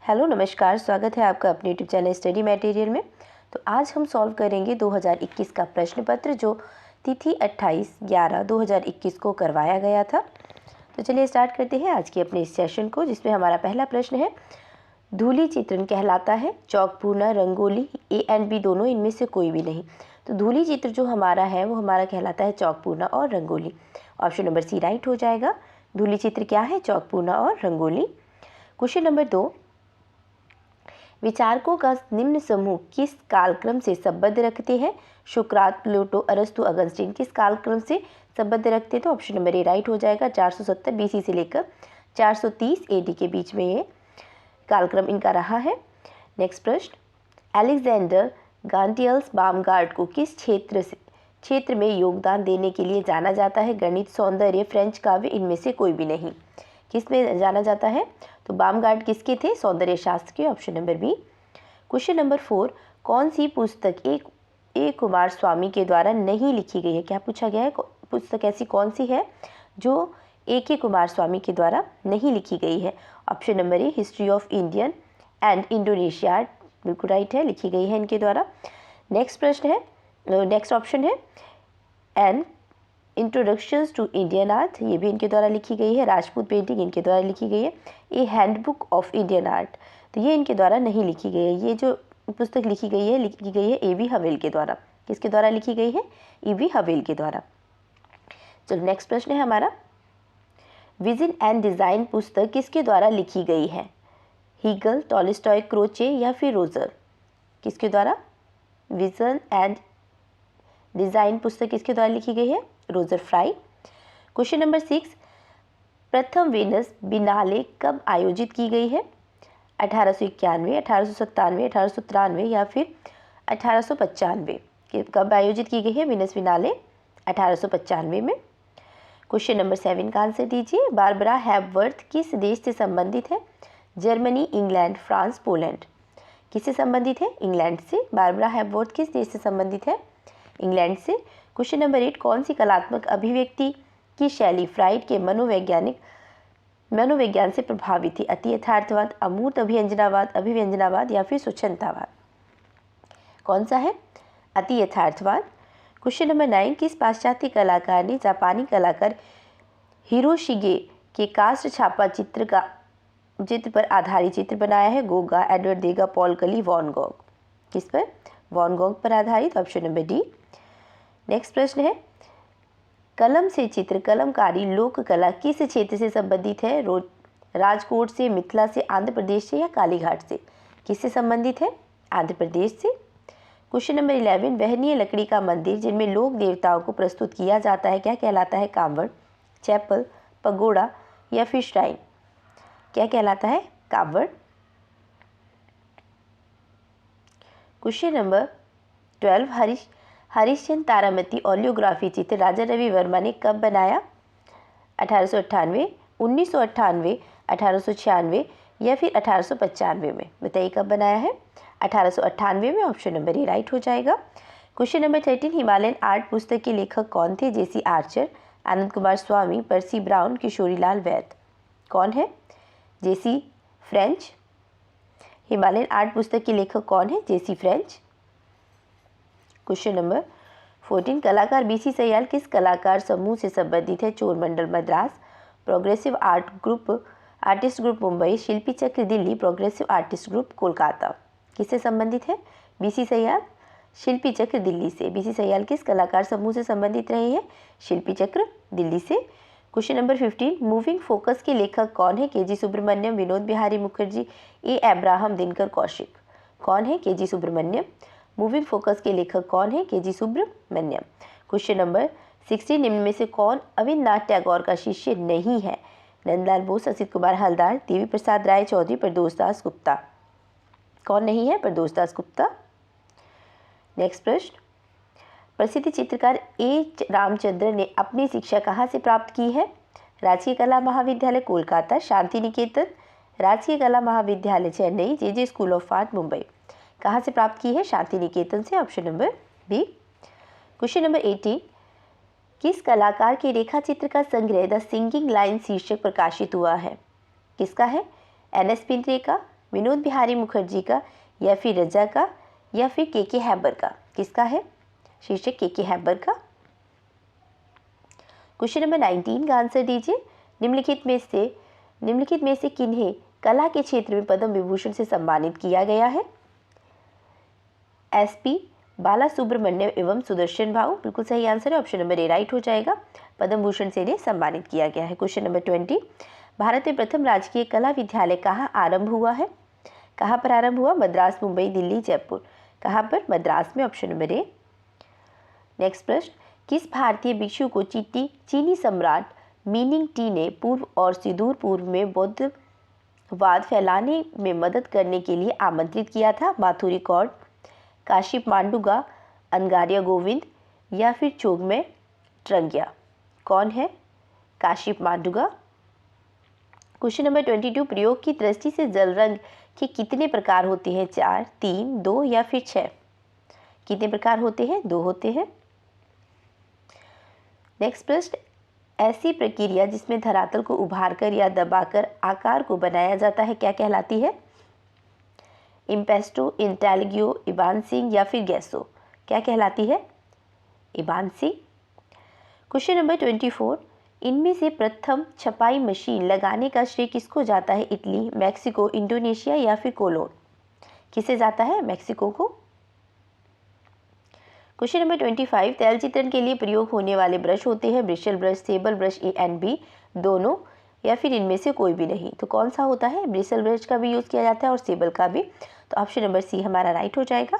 Hello नमस्कार, स्वागत है आपका अपने यूट्यूब चैनल स्टडी मटेरियल में। तो आज हम सॉल्व करेंगे 2021 का प्रश्न पत्र जो तिथि 28/11/2021 को करवाया गया था। तो चलिए स्टार्ट करते हैं आज के अपने इस सेशन को, जिसमें हमारा पहला प्रश्न है, धूली चित्रण कहलाता है चौक पूर्णा, रंगोली, ए एंड बी दोनों, इनमें से कोई भी नहीं। तो धूली चित्र जो हमारा है वो हमारा कहलाता है चौक पूर्णा और rangoli. Option number C right हो जाएगा। धूली चित्र क्या है? चौक पूर्णा और रंगोली। क्वेश्चन नंबर 2, विचारकों का निम्न समूह किस कालक्रम से संबद्ध रखते हैं? सुकरात, प्लेटो, अरस्तु, अगस्तीन किस कालक्रम से संबद्ध रखते हैं? तो ऑप्शन नंबर ए राइट हो जाएगा। 470 बीसी से लेकर 430 एडी के बीच में ये कालक्रम इनका रहा है। नेक्स्ट प्रश्न, अलेक्जेंडर गांटियल्स बामगार्ड को किस क्षेत्र में योगदान देने के लिए जाना जाता है? गणित, सौंदर्य, फ्रेंच काव्य, इनमें से कोई भी नहीं। किस में जाना जाता है? तो बामगार्ड किसके थे? सौंदर्य शास्त्र के। Option number B. Question number 4, कौन सी पुस्तक ए कुमार स्वामी के द्वारा नहीं लिखी गई है? क्या पूछा गया है? पुस्तक ऐसी कौन सी है जो ए कुमार स्वामी के द्वारा नहीं लिखी गई है? Option number A, history of Indian and Indonesia, बिल्कुल राइट है, लिखी गई है इनके द्वारा। नेक्स्ट प्रश्न है, नेक्स्ट ऑप्शन है and introductions to Indian art, ये भी इनके द्वारा लिखी गई है। राजपूत पेंटिंग इनके द्वारा लिखी गई है। ए हैंडबुक ऑफ इंडियन आर्ट, तो ये इनके द्वारा नहीं लिखी गई है। ये जो पुस्तक लिखी गई है ए वी हवेल के द्वारा। किसके द्वारा लिखी गई है? ए वी हवेल के द्वारा। चलो नेक्स्ट प्रश्न है हमारा, विजन एंड डिज़ाइन पुस्तक किसके द्वारा लिखी गई है? हीगल, टॉलस्टॉय, क्रोचे या फिर रोजर? किसके द्वारा? विजन एंड डिज़ाइन पुस्तक किसके द्वारा लिखी गई है? Roger fry. क्वेश्चन नंबर 6, प्रथम वेनस बिनाले कब आयोजित की गई है? 1891, 1897, 1893 या फिर 1895? कब आयोजित की गई है वेनस बिनाले? 1895 में। क्वेश्चन नंबर 7 का आंसर दीजिए। बारबरा हैपवर्थ किस देश से संबंधित है? Germany, England, France, Poland? किससे संबंधित है? इंग्लैंड से। बारबरा हैपवर्थ किस देश से संबंधित है? इंग्लैंड से। क्वेश्चन नंबर 8, कौन सी कलात्मक अभिव्यक्ति की शैली फ्राइड के मनोविज्ञान से प्रभावित थी? अति यथार्थवाद, अमूर्त अभिव्यंजनावाद या फिर स्वच्छंदतावाद? कौन सा है? अति यथार्थवाद। क्वेश्चन नंबर 9, किस पाश्चात्य कलाकार ने जापानी कलाकार हिरोशिगे के कास्ट छापा चित्र पर आधारित चित्र बनाया है? गोगा, एडवर्ड देगा, पॉल कली, वॉन गॉग? किस पर? वॉन गॉग पर आधारित। Option number D. नेक्स्ट प्रश्न है, कलम से चित्र कलमकारी लोक कला किस क्षेत्र से संबंधित है? राजकोट से, मिथिला से, आंध्र प्रदेश से या कालीघाट से? किससे संबंधित है? आंध्र प्रदेश से। क्वेश्चन नंबर 11, वहनीय लकड़ी का मंदिर जिनमें लोक देवताओं को प्रस्तुत किया जाता है क्या कहलाता है? कावड़, चैपल, पगोड़ा या फिर श्राइन? क्या कहलाता है? कावड़। क्वेश्चन नंबर 12, हरिश्चंद्र तारामती ओलियोग्राफी चित्र राजा रवि वर्मा ने कब बनाया? 1898, 1998, 1896 या फिर 1895 में? बताइए कब बनाया है? 1898 में। ऑप्शन नंबर ए राइट हो जाएगा। क्वेश्चन नंबर 13, हिमालयन आर्ट पुस्तक के लेखक कौन थे? जेसी आर्चर, आनंद कुमार स्वामी, पर्सी ब्राउन, किशोरीलाल वैद? कौन है? जेसी फ्रेंच। हिमालयन आर्ट पुस्तक के लेखक कौन है? जेसी फ्रेंच। क्वेश्चन नंबर 14, कलाकार बीसी सयाल किस कलाकार समूह से संबंधित है? Cholamandal Madras, progressive artist group Mumbai, Shilpi Chakra Delhi, progressive artist group Kolkata? किससे संबंधित है? बीसी सयाल, शिल्पी चक्र दिल्ली से। बीसी सयाल किस कलाकार समूह से संबंधित रहे हैं? शिल्पी चक्र दिल्ली से। क्वेश्चन नंबर 15, मूविंग फोकस के लेखक कौन है? केजी सुब्रमण्यम, विनोद बिहारी मुखर्जी, ए अब्राहम, दिनकर कौशिक? कौन है? केजी सुब्रमण्यम। मूविंग फोकस के लेखक कौन है? केजी सुब्रमण्यम। क्वेश्चन नंबर 16, निम्न में से कौन अविनाश टैगोर का शिष्य नहीं है? नंदलाल बोस, असित कुमार हलदार, देवी प्रसाद राय चौधरी, प्रदोष दास गुप्ता? कौन नहीं है? प्रदोष दास गुप्ता। नेक्स्ट प्रश्न, प्रसिद्ध चित्रकार ए रामचंद्र ने अपनी शिक्षा कहाँ से प्राप्त की है? राजकीय कला महाविद्यालय कोलकाता, शांति निकेतन, राजकीय कला महाविद्यालय Chennai, J school of art Mumbai? कहाँ से प्राप्त की है? शांति निकेतन से। Option number B. Question number 18, किस कलाकार के रेखा चित्र का संग्रह द सिंगिंग लाइन शीर्षक प्रकाशित हुआ है? किसका है? एन एस पिंत्रे का, विनोद बिहारी मुखर्जी का या फिर रजा का या फिर के हैबर का? किसका है शीर्षक? के हैबर का। क्वेश्चन नंबर 19 का आंसर दीजिए। निम्नलिखित में से किन्हें कला के क्षेत्र में पद्म विभूषण से सम्मानित किया गया है? एसपी बाला सुब्रमण्यम एवं सुदर्शन भाऊ, बिल्कुल सही आंसर है, ऑप्शन नंबर ए राइट हो जाएगा। पद्म भूषण से इन्हें सम्मानित किया गया है। क्वेश्चन नंबर 20, भारत में प्रथम राजकीय कला विद्यालय कहाँ आरंभ हुआ है? कहाँ पर आरंभ हुआ? मद्रास, मुंबई, दिल्ली, जयपुर। कहाँ पर? मद्रास में, ऑप्शन नंबर ए। नेक्स्ट प्रश्न, किस भारतीय भिक्षु को चीनी सम्राट मिनिंग टी ने पूर्व और सुदूर पूर्व में बौद्धवाद फैलाने में मदद करने के लिए आमंत्रित किया था? माथुरी कौड, काशिप मांडुगा, अंगारिया गोविंद या फिर चोगमे ट्रंग्या? कौन है काशिप मांडुगा? क्वेश्चन नंबर 22, प्रयोग की दृष्टि से जल रंग के कितने प्रकार होते हैं? 4, 3, 2 या फिर 6? कितने प्रकार होते हैं? 2 होते हैं। नेक्स्ट प्रश्न, ऐसी प्रक्रिया जिसमें धरातल को उभारकर या दबाकर आकार को बनाया जाता है क्या कहलाती है? इम्पेस्टो, इंटेलिग्यो, इबानसिंग या फिर गैसो? क्या कहलाती है? इबानसिंग। क्वेश्चन नंबर 24, इनमें से प्रथम छपाई मशीन लगाने का श्रेय किसको जाता है? इटली, मैक्सिको, इंडोनेशिया या फिर कोलोन? किसे जाता है? मैक्सिको को। क्वेश्चन नंबर 25, तैल चित्रण के लिए प्रयोग होने वाले ब्रश होते हैं bristle brush, sable brush, A and B दोनों या फिर इनमें से कोई भी नहीं? तो कौन सा होता है? ब्रिस्टल ब्रश का भी यूज़ किया जाता है और सेबल का भी, तो ऑप्शन नंबर सी हमारा राइट हो जाएगा।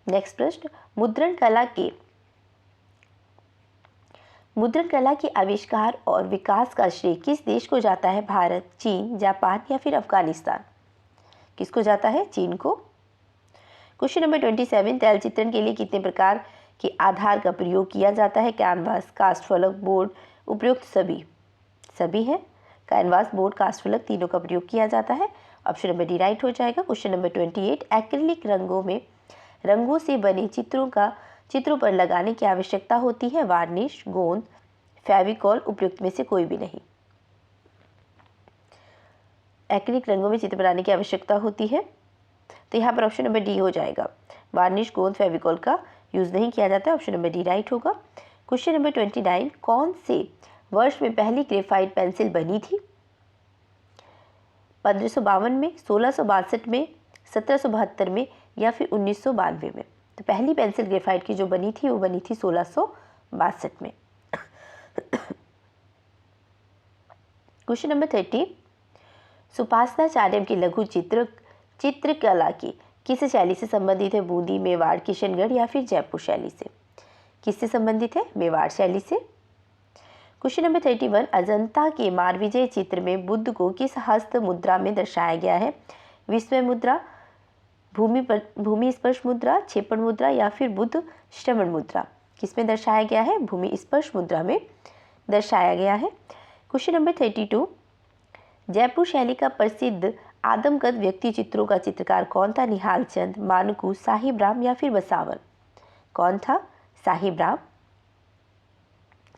नेक्स्ट प्रश्न, मुद्रण कला के आविष्कार और विकास का श्रेय किस देश को जाता है? भारत, चीन, जापान या फिर अफगानिस्तान? किसको जाता है? चीन को। क्वेश्चन नंबर 27, तैल चित्रण के लिए कितने प्रकार के आधार का प्रयोग किया जाता है? कैनवास, कास्ट फलक, बोर्ड, उपयुक्त सभी हैं। कैनवास, बोर्ड, कास्ट फलक तीनों का प्रयोग किया जाता है, ऑप्शन नंबर डी राइट हो जाएगा। क्वेश्चन नंबर 28, एक्रिलिक रंगों से बने चित्रों पर लगाने की आवश्यकता होती है? वार्निश, गोंद, फेविकॉल, उपयुक्त में से कोई भी नहीं। एक्रिलिक रंगों में चित्र बनाने की आवश्यकता होती है, तो यहाँ पर ऑप्शन नंबर डी हो जाएगा। वार्निश, गोंद, फेविकॉल का यूज़ नहीं किया जाता है, ऑप्शन नंबर डी राइट होगा। क्वेश्चन नंबर 29, कौन से वर्ष में पहली ग्रेफाइट पेंसिल बनी थी? 1552 में, 1662 में, 1772 में या फिर 1992 में? तो पहली पेंसिल ग्रेफाइट की जो बनी थी वो बनी थी 1662 में। क्वेश्चन नंबर 30, सुपासनाचार्य की लघु चित्रकला की किस शैली से संबंधित है? बूंदी, मेवाड़, किशनगढ़ या फिर जयपुर शैली से? किससे संबंधित है? मेवाड़ शैली से। क्वेश्चन नंबर 31, अजंता के मारविजय चित्र में बुद्ध को किस हस्त मुद्रा में दर्शाया गया है? विस्मय मुद्रा, भूमि स्पर्श मुद्रा, क्षेपण मुद्रा या फिर बुद्ध श्रवण मुद्रा? किसमें दर्शाया गया है? भूमि स्पर्श मुद्रा में दर्शाया गया है। क्वेश्चन नंबर 32, जयपुर शैली का प्रसिद्ध आदमकद व्यक्ति चित्रों का चित्रकार कौन था? निहाल चंद, मानकू, साहिब राम या फिर बसावन? कौन था? साहिब राम।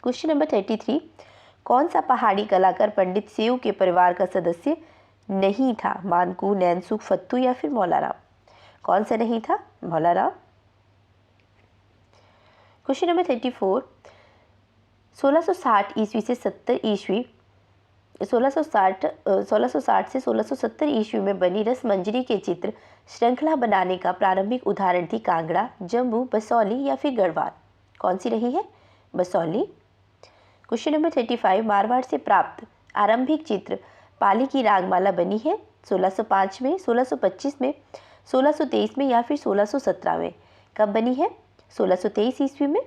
क्वेश्चन नंबर 33, कौन सा पहाड़ी कलाकार पंडित सेऊ के परिवार का सदस्य नहीं था? मानकू, नैनसुख, फत्तू या फिर मौलाराम? कौन सा नहीं था? मौलाराम। क्वेश्चन नंबर 34, 1660 ईस्वी से 70 ईस्वी 1660 से 1670 ईस्वी में बनी रसमंजरी के चित्र श्रृंखला बनाने का प्रारंभिक उदाहरण थी कांगड़ा, जम्मू, बसौली या फिर गढ़वाल? कौन सी रही है? बसौली। क्वेश्चन नंबर 35, मारवाड़ से प्राप्त आरंभिक चित्र पाली की रागमाला बनी है 1605 में, 1625 में, 1623 में या फिर 1617 में? कब बनी है? 1623 ईस्वी में।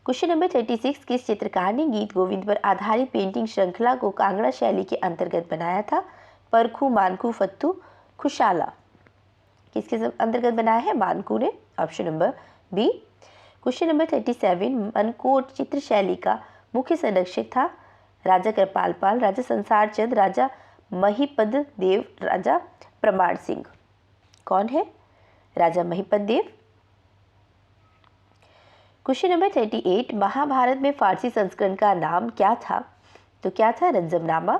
क्वेश्चन नंबर 36, किस चित्रकार ने गीत गोविंद पर आधारित पेंटिंग श्रृंखला को कांगड़ा शैली के अंतर्गत बनाया था? परखू, मानकू, फत्तू, खुशाला? किसके अंतर्गत बनाया है? मानकू ने, option number B. Question number 37, Mankot चित्र शैली का मुख्य संरक्षक था? राजा कृपाल पाल, राजा संसार चंद, राजा महिपद देव, राजा प्रमाण सिंह? कौन है? राजा महिपद देव। क्वेश्चन नंबर 38, महाभारत में फारसी संस्करण का नाम क्या था? तो क्या था? रंजमनामा।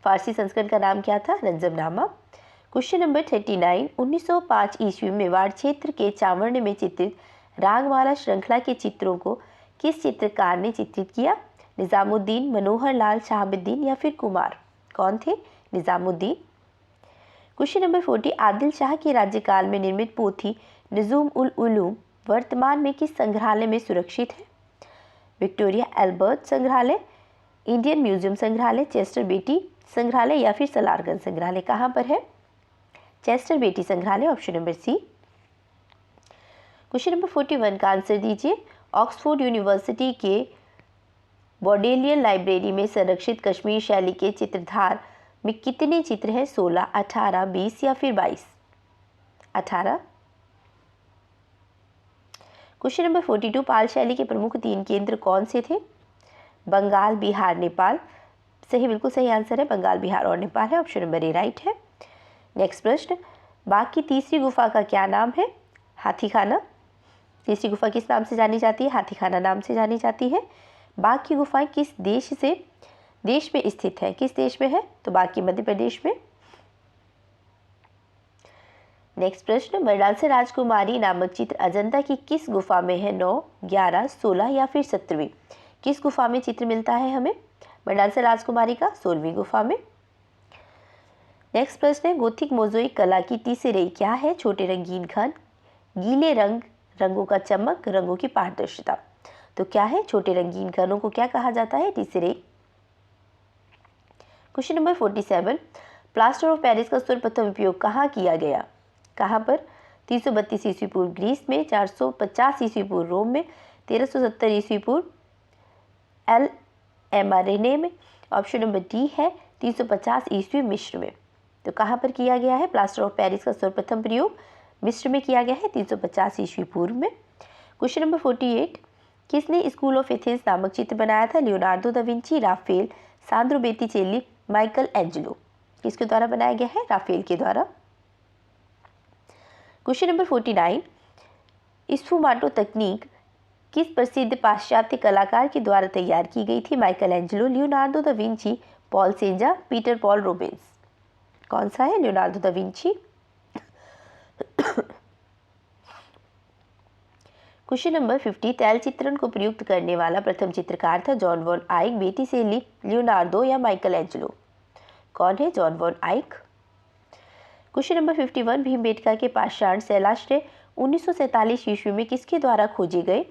फारसी संस्करण का नाम क्या था? नंजमनामा। क्वेश्चन नंबर 39, 1905 ईस्वी में मेवाड़ क्षेत्र के चावर्ण में चित्रित रागमाला श्रृंखला के चित्रों को किस चित्रकार ने चित्रित किया? निजामुद्दीन, मनोहर लाल, शहाबुद्दीन या फिर कुमार? कौन थे? निजामुद्दीन। क्वेश्चन नंबर 40, आदिल शाह के राज्यकाल में निर्मित पोथी नजूम उल उलूम वर्तमान में किस संग्रहालय में सुरक्षित है? विक्टोरिया एल्बर्ट संग्रहालय, इंडियन म्यूजियम संग्रहालय, चेस्टर बेटी संग्रहालय या फिर सलारगंज संग्रहालय? कहाँ पर है? चेस्टर बेटी संग्रहालय, option number C. Question number 41 का आंसर दीजिए। ऑक्सफोर्ड यूनिवर्सिटी के बॉडेलियन लाइब्रेरी में संरक्षित कश्मीर शैली के चित्रधार में कितने चित्र हैं? 16, 18, 20 या फिर 22? 18। क्वेश्चन नंबर 42, पाल शैली के प्रमुख 3 केंद्र कौन से थे? बंगाल, बिहार, नेपाल? सही, बिल्कुल सही आंसर है बंगाल, बिहार और नेपाल है, ऑप्शन नंबर ए राइट है। नेक्स्ट प्रश्न, बाघ की तीसरी गुफा का क्या नाम है? हाथीखाना। तीसरी गुफा किस नाम से जानी जाती है? हाथीखाना नाम से जानी जाती है। बाघ की गुफाएं किस देश में स्थित है? किस देश में है? तो बाघ की मध्य प्रदेश में। नेक्स्ट प्रश्न, मरणालसे राजकुमारी नामक चित्र अजंता की किस गुफा में है? 9, 11, 16 या फिर 17वीं? किस गुफा में चित्र मिलता है हमें मरणालसे राजकुमारी का? 16वीं गुफा में। नेक्स्ट प्रश्न है, गोथिक मोज़ेक कला की तीसरी क्या है? छोटे रंगीन खंड, गीले रंगों का चमक, रंगों की पारदर्शिता? तो क्या है? छोटे रंगीन खंडों को क्या कहा जाता है? तीसरे। Question number 47, plaster of Paris का सर्वप्रथम उपयोग कहाँ किया गया? कहाँ पर? 332 ईस्वी पूर्व ग्रीस में, 450 ईस्वी पूर्व रोम में, 1370 ईस्वी पूर्व एल एमारेने में? ऑप्शन नंबर डी है 350 ईस्वी मिस्र में। तो कहाँ पर किया गया है प्लास्टर ऑफ पेरिस का सर्वप्रथम प्रयोग? मिस्र में किया गया है 350 ईस्वी पूर्व में। क्वेश्चन नंबर 48, किसने स्कूल ऑफ एथेंस नामक चित्र बनाया था? Leonardo da Vinci, Raphael, Sandro Botticelli, Michelangelo? किसके द्वारा बनाया गया है? राफेल के द्वारा। क्वेश्चन नंबर 49, स्फुमाटो तकनीक किस प्रसिद्ध पाश्चात्य कलाकार के द्वारा तैयार की गई थी? Michelangelo, Leonardo da Vinci, Paul Cezanne, Peter Paul Rubens? कौन सा है? Leonardo da Vinci. Question number 50, तैल चित्रण को प्रयुक्त करने वाला प्रथम चित्रकार था? जॉन वॉन आइक, बोत्तिचेली, लियोनार्डो या माइकल एंजेलो? कौन है? जॉन वॉन आइक। क्वेश्चन नंबर 51, भीमबेटका के पाषाण शैलाश्रय 1947 ईस्वी में किसके द्वारा खोजे गए?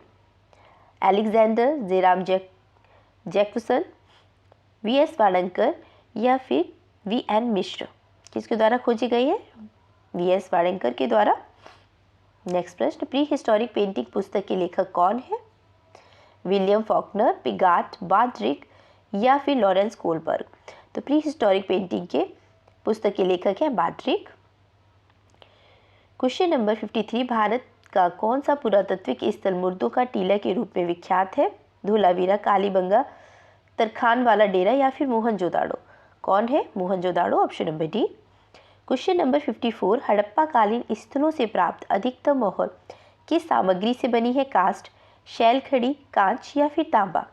अलेक्जेंडर जेराम जैक्सन, वी.एस. वाणंकर या फिर वी.एन. मिश्र? किसके द्वारा खोजी गई है? वी.एस. वाणंकर के द्वारा। नेक्स्ट प्रश्न, प्री हिस्टोरिक पेंटिंग पुस्तक के लेखक कौन है? विलियम फॉकनर, पिगाट, बाड्रिक या फिर लॉरेंस कोलबर्ग? तो प्री हिस्टोरिक पेंटिंग के पुस्तक के लेखक हैं बाड्रिक। क्वेश्चन नंबर 53, भारत का कौन सा पुरातात्विक स्थल मुर्दों का टीला के रूप में विख्यात है? धोलावीरा, कालीबंगा, तरखान वाला डेरा या फिर मोहनजोदाड़ो? कौन है? Mohenjodaro, option number D. Question number 54, Harappa कालीन स्थलों से प्राप्त अधिकतम मोहर किस सामग्री से बनी है? कास्ट, शैल खड़ी, कांच या फिर तांबा?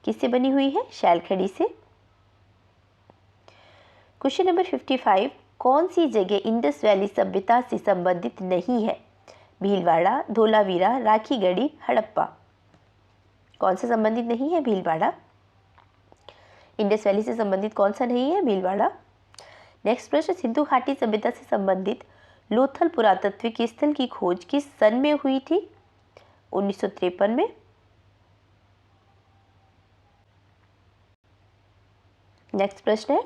किससे बनी हुई है? शैल खड़ी से। क्वेश्चन नंबर 55, कौन सी जगह इंडस वैली सभ्यता से संबंधित नहीं है? भीलवाड़ा, धोलावीरा, राखीगढ़ी, हड़प्पा? कौन से संबंधित नहीं है? भीलवाड़ा। इंडस वैली से संबंधित कौन सा नहीं है? भीलवाड़ा। नेक्स्ट प्रश्न, सिंधु घाटी सभ्यता से संबंधित लोथल पुरातात्विक स्थल की खोज किस सन में हुई थी? 1953 में। नेक्स्ट प्रश्न है,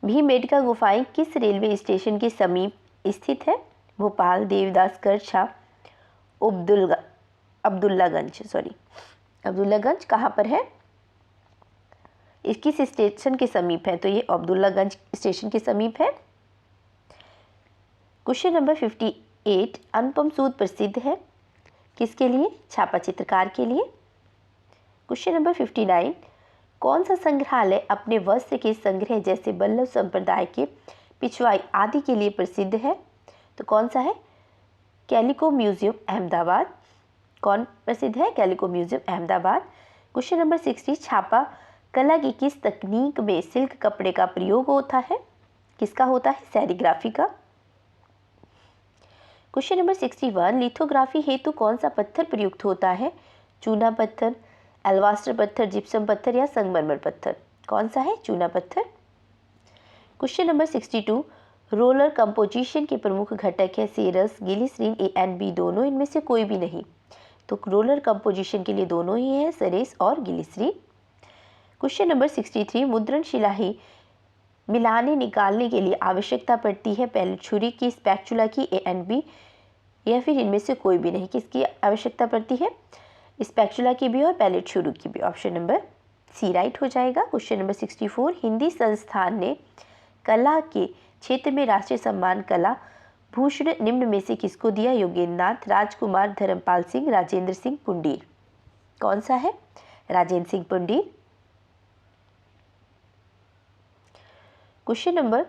भीमबेटका गुफाएं किस रेलवे स्टेशन के समीप स्थित है? भोपाल, देवदास गढ़, अब्दुल्लागंज कहाँ पर है? किस स्टेशन के समीप है? तो ये अब्दुल्लागंज स्टेशन के समीप है। क्वेश्चन नंबर 58, अनुपम सूद प्रसिद्ध है किसके लिए? छापा चित्रकार के लिए। क्वेश्चन नंबर 59, कौन सा संग्रहालय अपने वस्त्र के संग्रह जैसे बल्लभ संप्रदाय के पिछवाई आदि के लिए प्रसिद्ध है? तो कौन सा है? Calico museum, Ahmedabad. कौन प्रसिद्ध है? Calico museum, Ahmedabad. Question number 60, छापा कला की किस तकनीक में सिल्क कपड़े का प्रयोग होता है? किसका होता है? सेरीग्राफी का। क्वेश्चन नंबर 61, लिथोग्राफी हेतु कौन सा पत्थर प्रयुक्त होता है? चूना पत्थर, एल्वास्टर पत्थर, जिप्सम पत्थर या संगमरमर पत्थर? कौन सा है? चूना पत्थर। क्वेश्चन नंबर 62, रोलर कंपोजिशन के प्रमुख घटक है सेरस, ग्लिसरीन, ए एंड बी दोनों, इनमें से कोई भी नहीं। तो रोलर कंपोजिशन के लिए दोनों ही है, सेरेस और ग्लिसरीन। क्वेश्चन नंबर 63, मुद्रण शिलाही मिलाने निकालने के लिए आवश्यकता पड़ती है पैलेट छुरी की, स्पैचुला की, ए एंड बी या फिर इनमें से कोई भी नहीं? किसकी आवश्यकता पड़ती है? स्पैचुला की भी और पैलेट छुरी की भी। ऑप्शन नंबर सी राइट हो जाएगा। क्वेश्चन नंबर 64, हिंदी संस्थान ने कला के क्षेत्र में राष्ट्रीय सम्मान कला भूषण निम्न में से किसको दिया? योगेंद्र नाथ, राजकुमार, धर्मपाल सिंह, राजेंद्र सिंह पुंडीर? कौन सा है? राजेंद्र सिंह पुंडीर। क्वेश्चन नंबर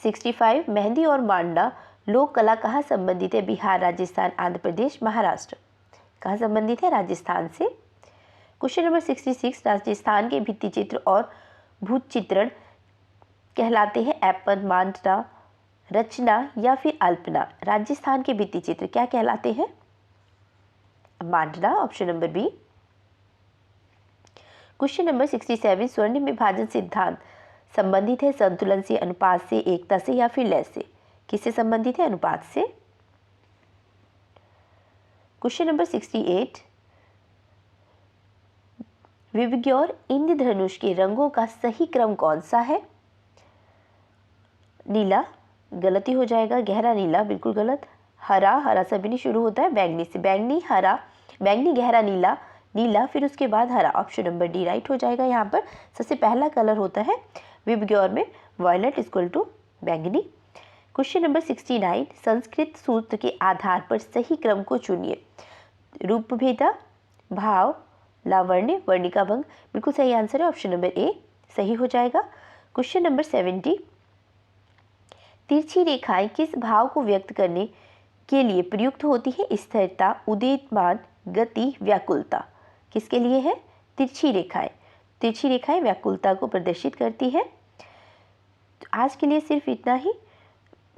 65, मेहंदी और मांडा लोक कला कहाँ संबंधित है? बिहार, राजस्थान, आंध्र प्रदेश, महाराष्ट्र? कहाँ संबंधित है? राजस्थान से। क्वेश्चन नंबर 66, राजस्थान के भित्ति चित्र और भूत चित्रण कहलाते हैं एपन, मांडा, रचना या फिर अल्पना? राजस्थान के भित्ति चित्र क्या कहलाते हैं? Mandana. Option number B. Question number 67, स्वर्णिम विभाजन सिद्धांत संबंधित है संतुलन से, अनुपात से, एकता से या फिर लय से? किससे संबंधित है? अनुपात से। क्वेश्चन नंबर 68, विबग्योर इंद्रधनुष के रंगों का सही क्रम कौन सा है? नीला, गलती हो जाएगा। गहरा नीला, बिल्कुल गलत। हरा, हरा से भी नहीं शुरू होता है, बैंगनी से। बैंगनी, हरा, बैंगनी, गहरा नीला, नीला, फिर उसके बाद हरा। ऑप्शन नंबर डी राइट हो जाएगा। यहाँ पर सबसे पहला कलर होता है विबग्योर में वॉयलेट इक्वल टू बैंगनी। क्वेश्चन नंबर 69, संस्कृत सूत्र के आधार पर सही क्रम को चुनिए। रूपभेदा, भाव, लावण्य, वर्णिका भंग? बिल्कुल सही आंसर है ऑप्शन नंबर ए, सही हो जाएगा। क्वेश्चन नंबर 70, तिरछी रेखाएं किस भाव को व्यक्त करने के लिए प्रयुक्त होती है? स्थिरता, उदीयमान, गति, व्याकुलता? किसके लिए है? तिरछी रेखाएं। तिरछी रेखाएं व्याकुलता को प्रदर्शित करती है। तो आज के लिए सिर्फ इतना ही।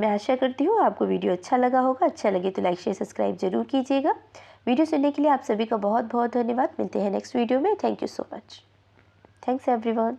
मैं आशा करती हूँ आपको वीडियो अच्छा लगा होगा। अच्छा लगे तो लाइक, शेयर, सब्सक्राइब जरूर कीजिएगा। वीडियो सुनने के लिए आप सभी का बहुत बहुत धन्यवाद। मिलते हैं नेक्स्ट वीडियो में। Thank you so much. Thanks everyone.